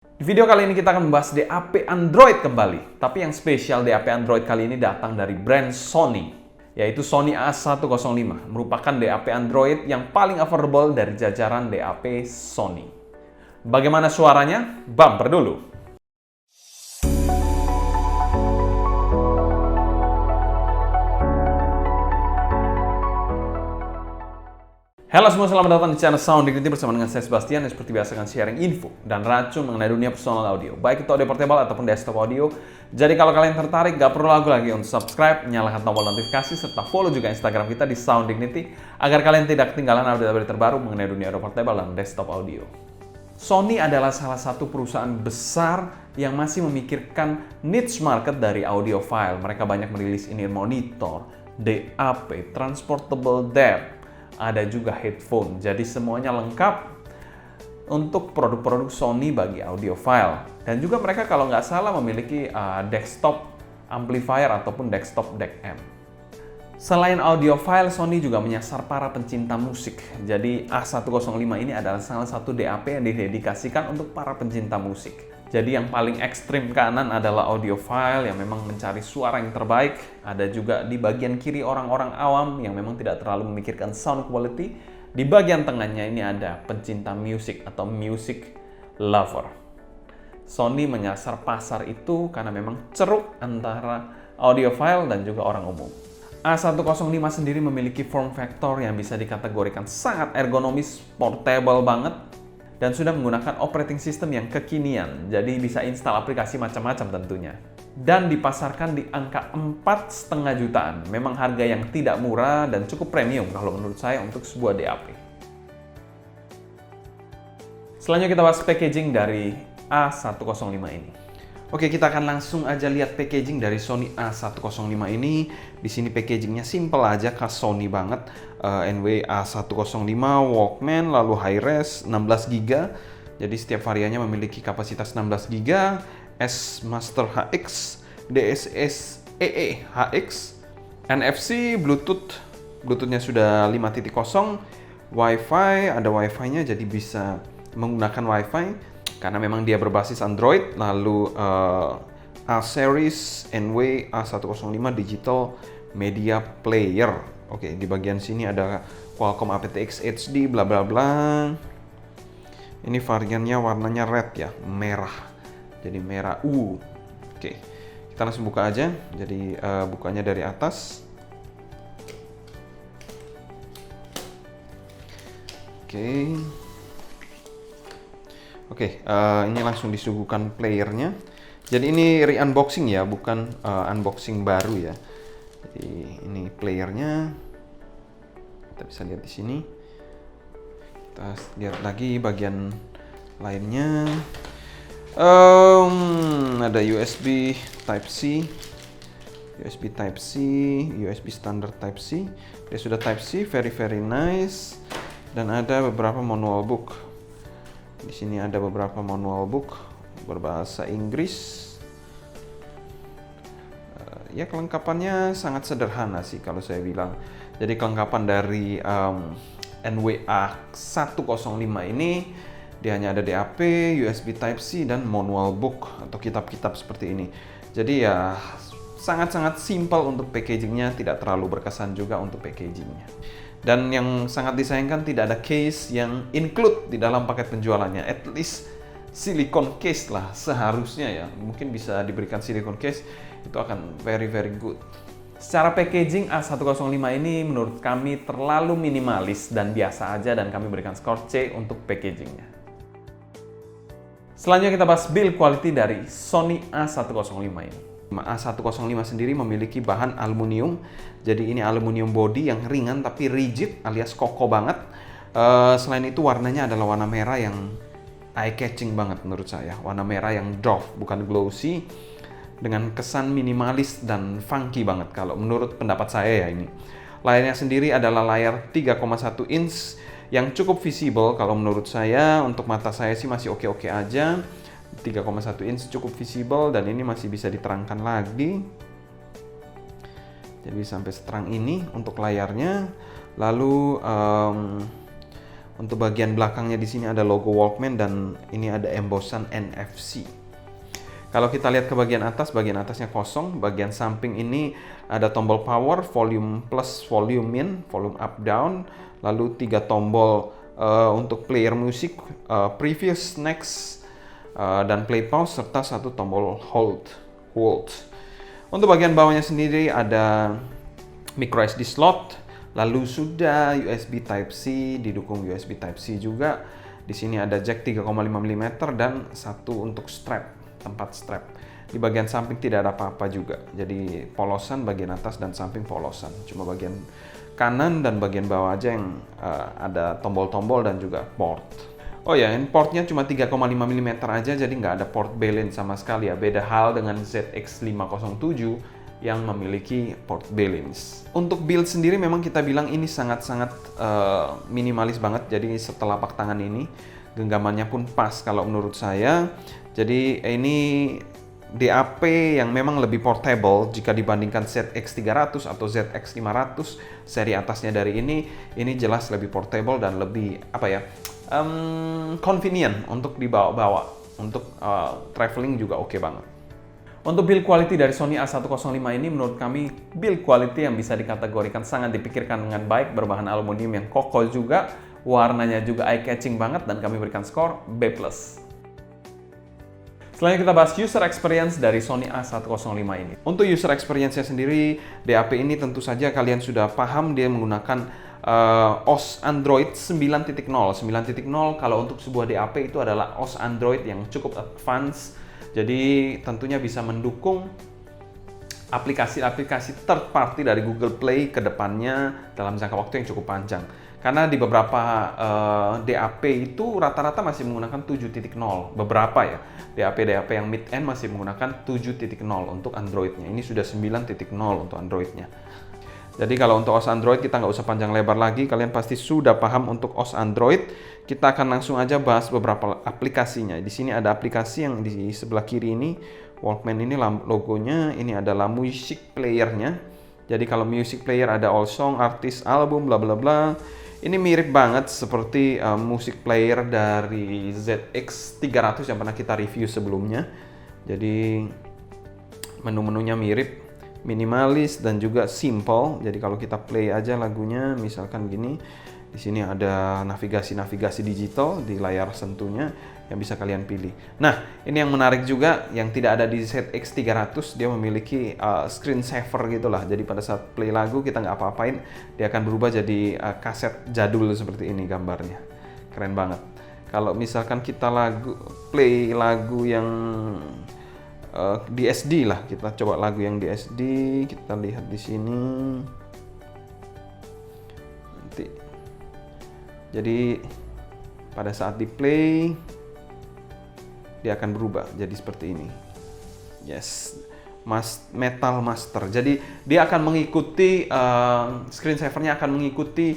Di video kali ini kita akan membahas DAP Android kembali. Tapi yang spesial DAP Android kali ini datang dari brand Sony, yaitu Sony A105, merupakan DAP Android yang paling affordable dari jajaran DAP Sony. Bagaimana suaranya? Bumper dulu. Halo semua, selamat datang di channel Sound Dignity bersama dengan saya Sebastian yang seperti biasa akan sharing info dan racun mengenai dunia personal audio, baik itu audio portable ataupun desktop audio. Jadi kalau kalian tertarik, gak perlu ragu lagi untuk subscribe, nyalakan tombol notifikasi, serta follow juga Instagram kita di Sound Dignity agar kalian tidak ketinggalan update-update terbaru mengenai dunia audio portable dan desktop audio. Sony adalah salah satu perusahaan besar yang masih memikirkan niche market dari audiophile. Mereka banyak merilis in-ear monitor, DAP, transportable DAP, ada juga headphone. Jadi semuanya lengkap untuk produk-produk Sony bagi audiophile. Dan juga mereka kalau nggak salah memiliki desktop amplifier ataupun desktop DAC amp. Selain audiophile, Sony juga menyasar para pencinta musik. Jadi A105 ini adalah salah satu DAP yang didedikasikan untuk para pencinta musik. Jadi yang paling ekstrim kanan adalah audiophile yang memang mencari suara yang terbaik. Ada juga di bagian kiri orang-orang awam yang memang tidak terlalu memikirkan sound quality. Di bagian tengahnya ini ada pencinta musik atau music lover. Sony menyasar pasar itu karena memang ceruk antara audiophile dan juga orang umum. A105 sendiri memiliki form factor yang bisa dikategorikan sangat ergonomis, portable banget, dan sudah menggunakan operating system yang kekinian, jadi bisa install aplikasi macam-macam tentunya. Dan dipasarkan di angka 4,5 jutaan. Memang harga yang tidak murah dan cukup premium kalau menurut saya untuk sebuah DAP. Selanjutnya kita bahas packaging dari A105 ini. Oke, kita akan langsung aja lihat packaging dari Sony A105 ini. Di sini packagingnya simple aja, khas Sony banget. NW A105 Walkman, lalu high res 16 GB. Jadi setiap variannya memiliki kapasitas 16 GB. S Master HX, DSS EE HX, NFC, Bluetoothnya sudah 5.0, Wi-Fi, ada Wi-Fi-nya jadi bisa menggunakan Wi-Fi. Karena memang dia berbasis Android, lalu A-Series NW A105 Digital Media Player. Oke, di bagian sini ada Qualcomm aptX HD, bla bla bla. Ini variannya warnanya red ya, merah. Jadi merah Oke, kita langsung buka aja. Jadi bukanya dari atas. Oke, ini langsung disuguhkan playernya. Jadi ini re-unboxing ya, bukan unboxing baru ya. Jadi ini playernya. Kita bisa lihat di sini. Kita lihat lagi bagian lainnya. Ada USB Type-C, USB Type-C, USB standard Type-C. Dia sudah Type-C, very nice. Dan ada beberapa manual book. Di sini ada beberapa manual book berbahasa Inggris. Ya, kelengkapannya sangat sederhana sih kalau saya bilang. Jadi kelengkapan dari NWA 105 ini dia hanya ada DAP, USB Type-C, dan manual book atau kitab-kitab seperti ini. Jadi ya sangat-sangat simple untuk packagingnya, tidak terlalu berkesan juga untuk packagingnya. Dan yang sangat disayangkan tidak ada case yang include di dalam paket penjualannya. At least silicone case lah seharusnya ya. Mungkin bisa diberikan silicone case, itu akan very good. Secara packaging A105 ini menurut kami terlalu minimalis dan biasa aja, dan kami berikan skor C untuk packagingnya. Selanjutnya kita bahas build quality dari Sony A105 ini. A105 sendiri memiliki bahan aluminium. Jadi ini aluminium body yang ringan tapi rigid alias kokoh banget. Selain itu warnanya adalah warna merah yang eye catching banget menurut saya. Warna merah yang doff, bukan glossy, dengan kesan minimalis dan funky banget kalau menurut pendapat saya ya ini. Layarnya sendiri adalah layar 3,1 inch yang cukup visible kalau menurut saya. Untuk mata saya sih masih oke-oke aja. 3,1 inch cukup visible dan ini masih bisa diterangkan lagi. Jadi sampai seterang ini untuk layarnya. Lalu Untuk bagian belakangnya di sini ada logo Walkman dan ini ada embossan NFC. Kalau kita lihat ke bagian atasnya kosong. Bagian samping ini ada tombol power, volume plus, volume min, volume up down, lalu 3 tombol untuk player musik, previous, next, dan play pause, serta 1 tombol hold. Untuk bagian bawahnya sendiri ada micro SD slot, lalu sudah USB Type-C, didukung USB Type-C juga. Di sini ada jack 3,5 mm dan 1 untuk strap, tempat strap. Di bagian samping tidak ada apa-apa juga. Jadi polosan bagian atas dan samping polosan. Cuma bagian kanan dan bagian bawah aja yang ada tombol-tombol dan juga port. Oh ya, ini portnya cuma 3,5 mm aja, jadi nggak ada port B-Lin sama sekali ya. Beda hal dengan ZX507 yang memiliki port B-Lins. Untuk build sendiri memang kita bilang ini sangat-sangat minimalis banget. Jadi setelapak tangan ini, genggamannya pun pas kalau menurut saya. Jadi ini DAP yang memang lebih portable jika dibandingkan ZX300 atau ZX500 seri atasnya dari ini jelas lebih portable dan lebih convenient untuk dibawa-bawa. Untuk traveling juga oke banget. Untuk build quality dari Sony A105 ini menurut kami build quality yang bisa dikategorikan sangat dipikirkan dengan baik, berbahan aluminium yang kokoh juga, warnanya juga eye catching banget, dan kami berikan skor B+. Selanjutnya kita bahas user experience dari Sony A105 ini. Untuk user experience-nya sendiri, DAP ini tentu saja kalian sudah paham dia menggunakan OS Android 9.0. 9.0 kalau untuk sebuah DAP itu adalah OS Android yang cukup advance. Jadi tentunya bisa mendukung aplikasi-aplikasi third party dari Google Play ke depannya dalam jangka waktu yang cukup panjang. Karena di beberapa DAP itu rata-rata masih menggunakan 7.0. Beberapa ya, DAP yang mid-end masih menggunakan 7.0 untuk Android-nya. Ini sudah 9.0 untuk Android-nya. Jadi kalau untuk OS Android kita nggak usah panjang lebar lagi, kalian pasti sudah paham untuk OS Android. Kita akan langsung aja bahas beberapa aplikasinya. Di sini ada aplikasi yang di sebelah kiri ini, Walkman ini logonya, ini adalah music player-nya. Jadi kalau music player ada all song, artis, album, bla bla bla. Ini mirip banget seperti music player dari ZX300 yang pernah kita review sebelumnya. Jadi menu-menunya mirip, minimalis dan juga simple. Jadi kalau kita play aja lagunya, misalkan gini, di sini ada navigasi digital di layar sentuhnya yang bisa kalian pilih. Nah, ini yang menarik juga, yang tidak ada di ZX300, dia memiliki screen saver gitulah. Jadi pada saat play lagu kita nggak apa-apain, dia akan berubah jadi kaset jadul seperti ini gambarnya. Keren banget. Kalau misalkan kita play lagu yang di SD lah, kita coba lagu yang di SD, kita lihat di sini. Nanti, jadi pada saat di play dia akan berubah jadi seperti ini. Yes, Metal Master. Jadi dia akan mengikuti screen savernya akan mengikuti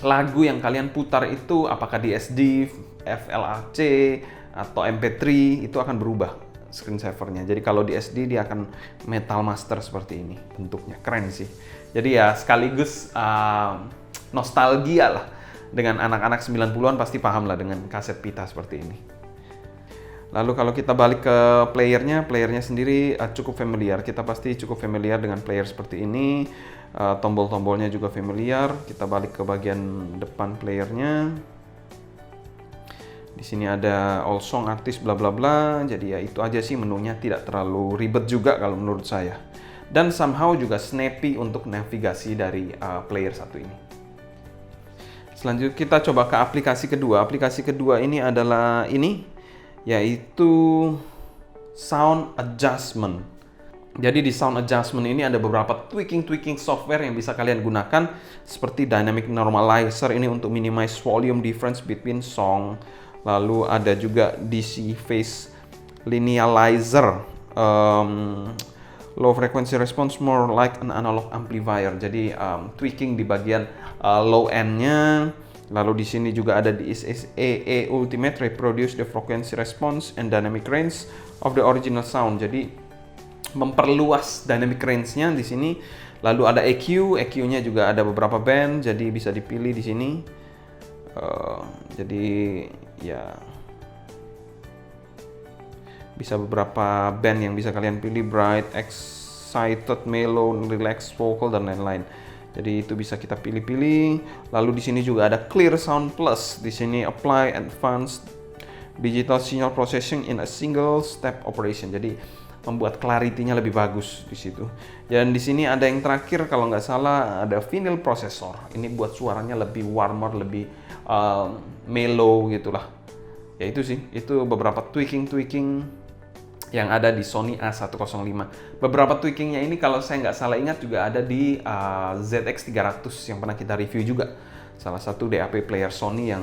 lagu yang kalian putar itu, apakah di SD, FLAC atau MP3, itu akan berubah screen savernya. Jadi kalau di SD dia akan Metal Master seperti ini bentuknya. Keren sih. Jadi ya sekaligus nostalgia lah. Dengan anak-anak 90-an pasti paham lah dengan kaset pita seperti ini. Lalu kalau kita balik ke playernya sendiri cukup familiar. Kita pasti cukup familiar dengan player seperti ini. Tombol-tombolnya juga familiar. Kita balik ke bagian depan playernya. Di sini ada all song, artis, bla bla bla. Jadi ya itu aja sih menunya, tidak terlalu ribet juga kalau menurut saya. Dan somehow juga snappy untuk navigasi dari player satu ini. Selanjutnya kita coba ke aplikasi kedua. Aplikasi kedua ini adalah yaitu Sound Adjustment. Jadi di Sound Adjustment ini ada beberapa tweaking software yang bisa kalian gunakan, seperti Dynamic Normalizer ini untuk minimize volume difference between song. Lalu ada juga DC Phase Linealizer, low frequency response more like an analog amplifier. Jadi tweaking di bagian low end-nya. Lalu di sini juga ada di AA Ultimate, reproduce the frequency response and dynamic range of the original sound. Jadi memperluas dynamic range-nya di sini. Lalu ada EQ-nya juga ada beberapa band, jadi bisa dipilih di sini. Jadi ya bisa beberapa band yang bisa kalian pilih, bright, excited, mellow, relax, vocal, dan lain-lain. Jadi itu bisa kita pilih-pilih. Lalu di sini juga ada Clear Sound Plus. Di sini apply advanced digital signal processing in a single step operation. Jadi membuat clarity-nya lebih bagus di situ. Dan di sini ada yang terakhir kalau nggak salah ada vinyl processor. Ini buat suaranya lebih warmer, lebih mellow gitulah. Ya itu sih, itu beberapa tweaking yang ada di Sony A105. Beberapa tweakingnya ini kalau saya nggak salah ingat juga ada di ZX300 yang pernah kita review juga. Salah satu DAP player Sony yang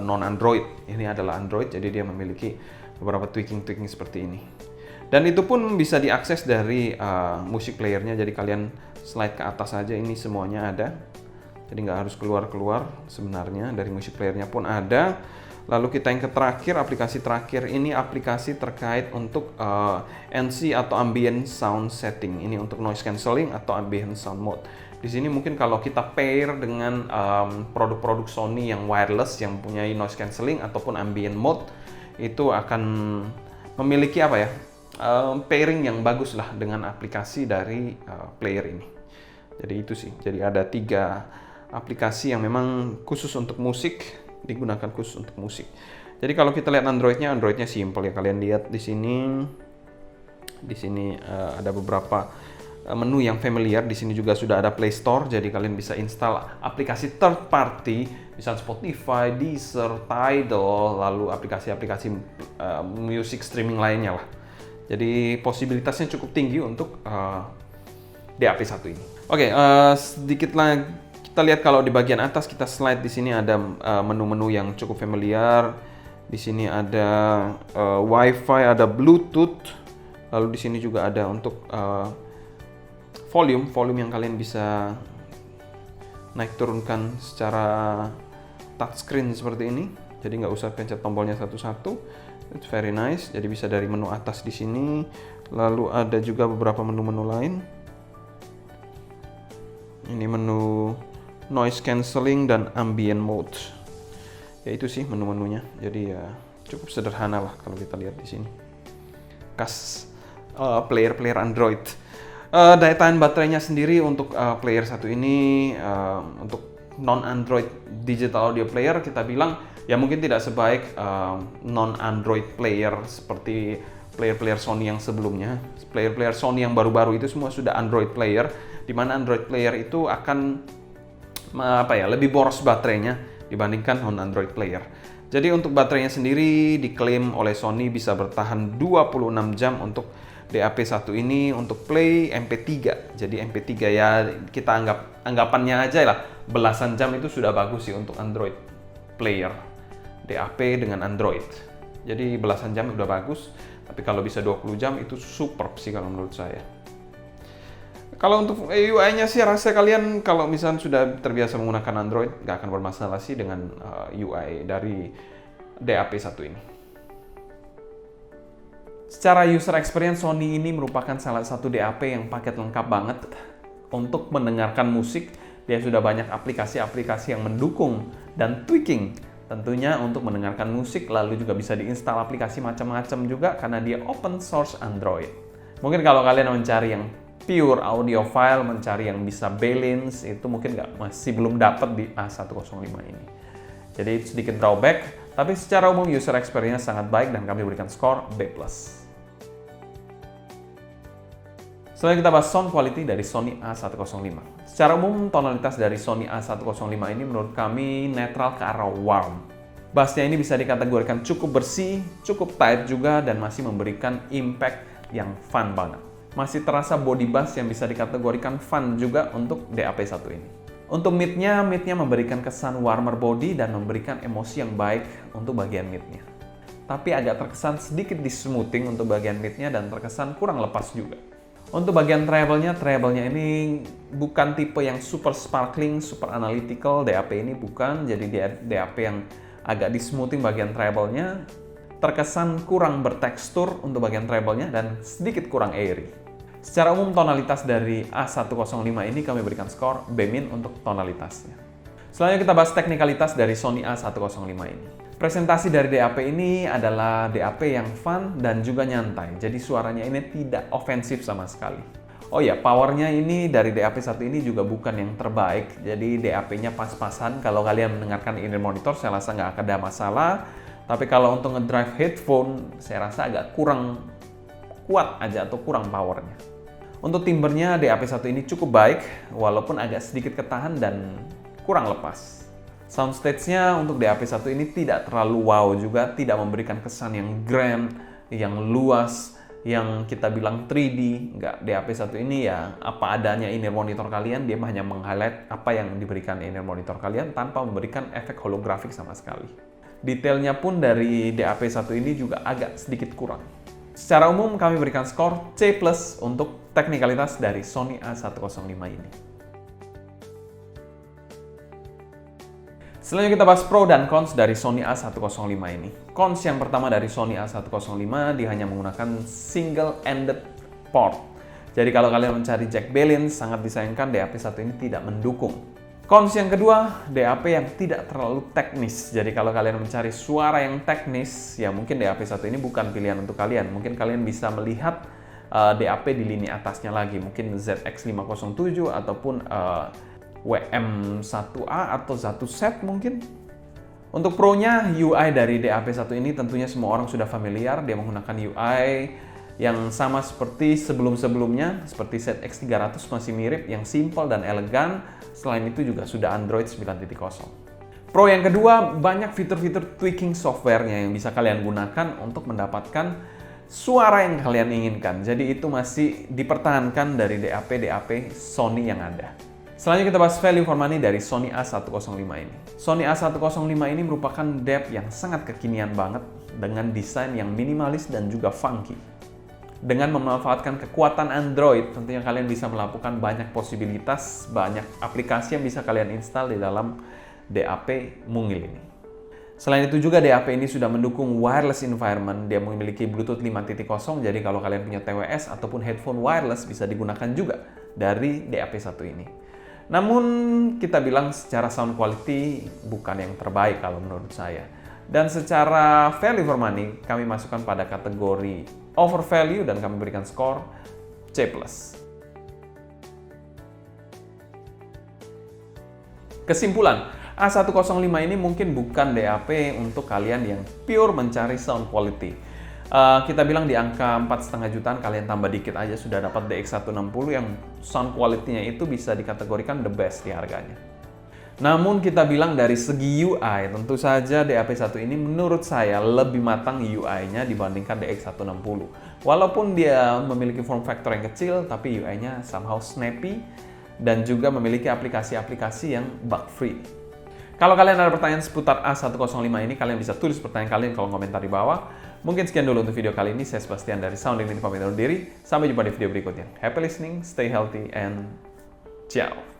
non-Android. Ini adalah Android, jadi dia memiliki beberapa tweaking seperti ini. Dan itu pun bisa diakses dari musik playernya, jadi kalian slide ke atas aja, ini semuanya ada. Jadi nggak harus keluar sebenarnya, dari musik playernya pun ada. Lalu kita yang terakhir, aplikasi terakhir ini aplikasi terkait untuk NC atau ambient sound setting. Ini untuk noise cancelling atau ambient sound mode. Di sini mungkin kalau kita pair dengan produk-produk Sony yang wireless yang punya noise cancelling ataupun ambient mode, itu akan memiliki apa ya? Pairing yang bagus lah dengan aplikasi dari player ini. Jadi itu sih. Jadi ada 3 aplikasi yang memang khusus untuk musik, digunakan khusus untuk musik. Jadi kalau kita lihat Androidnya simple ya. Kalian lihat di sini. Di sini ada beberapa menu yang familiar. Di sini juga sudah ada Play Store. Jadi kalian bisa install aplikasi third party, misalnya Spotify, Deezer, Tidal, lalu aplikasi-aplikasi music streaming lainnya lah. Jadi posibilitasnya cukup tinggi untuk DAP1 ini. Oke, sedikit lagi. Kita lihat kalau di bagian atas kita slide, di sini ada menu-menu yang cukup familiar. Di sini ada Wi-Fi, ada Bluetooth. Lalu di sini juga ada untuk volume yang kalian bisa naik turunkan secara touchscreen seperti ini. Jadi nggak usah pencet tombolnya satu-satu. It's very nice. Jadi bisa dari menu atas di sini. Lalu ada juga beberapa menu-menu lain. Ini menu noise cancelling dan ambient mode. Ya itu sih menu-menunya. Jadi ya cukup sederhana lah kalau kita lihat di sini. Khas player Android. Daya tahan baterainya sendiri untuk player satu ini untuk non-Android digital audio player kita bilang ya mungkin tidak sebaik non-Android player seperti player Sony yang sebelumnya. Player Sony yang baru-baru itu semua sudah Android player, di mana Android player itu akan lebih boros baterainya dibandingkan non-Android player. Jadi untuk baterainya sendiri diklaim oleh Sony bisa bertahan 26 jam untuk DAP1 ini untuk play MP3. Jadi MP3 ya kita anggapannya aja lah, belasan jam itu sudah bagus sih untuk Android player DAP dengan Android. Jadi belasan jam udah bagus, tapi kalau bisa 20 jam itu superb sih kalau menurut saya. Kalau untuk UI-nya sih rasa kalian kalau misalnya sudah terbiasa menggunakan Android nggak akan bermasalah sih dengan UI dari DAP1 ini. Secara user experience, Sony ini merupakan salah satu DAP yang paket lengkap banget untuk mendengarkan musik. Dia sudah banyak aplikasi-aplikasi yang mendukung dan tweaking tentunya untuk mendengarkan musik, lalu juga bisa diinstal aplikasi macam-macam juga karena dia open source Android. Mungkin kalau kalian mencari yang pure audio file, mencari yang bisa balance, itu mungkin masih belum dapat di A105 ini. Jadi itu sedikit drawback, tapi secara umum user experience sangat baik dan kami berikan skor B+. Selanjutnya kita bahas sound quality dari Sony A105. Secara umum tonalitas dari Sony A105 ini menurut kami netral ke arah warm. Bassnya ini bisa dikategorikan cukup bersih, cukup tight juga, dan masih memberikan impact yang fun banget. Masih terasa body bass yang bisa dikategorikan fun juga untuk DAP1 ini. Untuk mid-nya memberikan kesan warmer body dan memberikan emosi yang baik untuk bagian mid-nya. Tapi agak terkesan sedikit di smoothing untuk bagian mid-nya dan terkesan kurang lepas juga. Untuk bagian treble-nya ini bukan tipe yang super sparkling, super analytical. DAP ini bukan, jadi dia DAP yang agak di smoothing bagian treble-nya. Terkesan kurang bertekstur untuk bagian treble-nya dan sedikit kurang airy. Secara umum tonalitas dari A105 ini kami berikan skor B- untuk tonalitasnya. Selanjutnya kita bahas teknikalitas dari Sony A105 ini. Presentasi dari DAP ini adalah DAP yang fun dan juga nyantai, jadi suaranya ini tidak ofensif sama sekali. Oh ya, powernya ini dari DAP1 ini juga bukan yang terbaik, jadi DAP-nya pas-pasan. Kalau kalian mendengarkan in-ear monitor, saya rasa nggak ada masalah. Tapi kalau untuk ngedrive headphone, saya rasa agak kurang kuat aja atau kurang powernya. Untuk timbernya DAP1 ini cukup baik, walaupun agak sedikit ketahan dan kurang lepas. Soundstage-nya untuk DAP1 ini tidak terlalu wow juga, tidak memberikan kesan yang grand, yang luas, yang kita bilang 3D. Enggak, DAP1 ini ya apa adanya in-ear monitor kalian, dia hanya meng-highlight apa yang diberikan in-ear monitor kalian tanpa memberikan efek holografik sama sekali. Detailnya pun dari DAP1 ini juga agak sedikit kurang. Secara umum kami berikan skor C+ untuk teknikalitas dari Sony A105 ini. Selanjutnya kita bahas pro dan cons dari Sony A105 ini. Cons yang pertama dari Sony A105, dia hanya menggunakan single-ended port. Jadi kalau kalian mencari jack balance, sangat disayangkan DAP1 ini tidak mendukung. Cons yang kedua, DAP yang tidak terlalu teknis. Jadi kalau kalian mencari suara yang teknis, ya mungkin DAP1 ini bukan pilihan untuk kalian. Mungkin kalian bisa melihat DAP di lini atasnya lagi, mungkin ZX507 ataupun WM1A atau 1Z mungkin. Untuk pro-nya, UI dari DAP1 ini tentunya semua orang sudah familiar. Dia menggunakan UI yang sama seperti sebelum-sebelumnya, seperti ZX300 masih mirip, yang simple dan elegan. Selain itu juga sudah Android 9.0. Pro yang kedua, banyak fitur-fitur tweaking software-nya yang bisa kalian gunakan untuk mendapatkan suara yang kalian inginkan. Jadi itu masih dipertahankan dari DAP Sony yang ada. Selanjutnya kita bahas value for money dari Sony A105 ini. Sony A105 ini merupakan DAP yang sangat kekinian banget dengan desain yang minimalis dan juga funky. Dengan memanfaatkan kekuatan Android, tentunya kalian bisa melakukan banyak posibilitas, banyak aplikasi yang bisa kalian install di dalam DAP mungil ini. Selain itu juga DAP ini sudah mendukung wireless environment. Dia memiliki Bluetooth 5.0, jadi kalau kalian punya TWS ataupun headphone wireless bisa digunakan juga dari DAP1 ini. Namun kita bilang secara sound quality bukan yang terbaik kalau menurut saya. Dan secara value for money kami masukkan pada kategori over value dan kami berikan skor C+. Kesimpulan, A105 ini mungkin bukan DAP untuk kalian yang pure mencari sound quality. Kita bilang di angka 4,5 jutaan, kalian tambah dikit aja sudah dapat DX160 yang sound quality-nya itu bisa dikategorikan the best di harganya. Namun kita bilang dari segi UI, tentu saja DAP1 ini menurut saya lebih matang UI-nya dibandingkan DX160. Walaupun dia memiliki form factor yang kecil, tapi UI-nya somehow snappy dan juga memiliki aplikasi-aplikasi yang bug-free. Kalau kalian ada pertanyaan seputar A105 ini, kalian bisa tulis pertanyaan kalian di kolom komentar di bawah. Mungkin sekian dulu untuk video kali ini. Saya Sebastian dari Sound Dignity pamit undur diri. Sampai jumpa di video berikutnya. Happy listening, stay healthy, and ciao!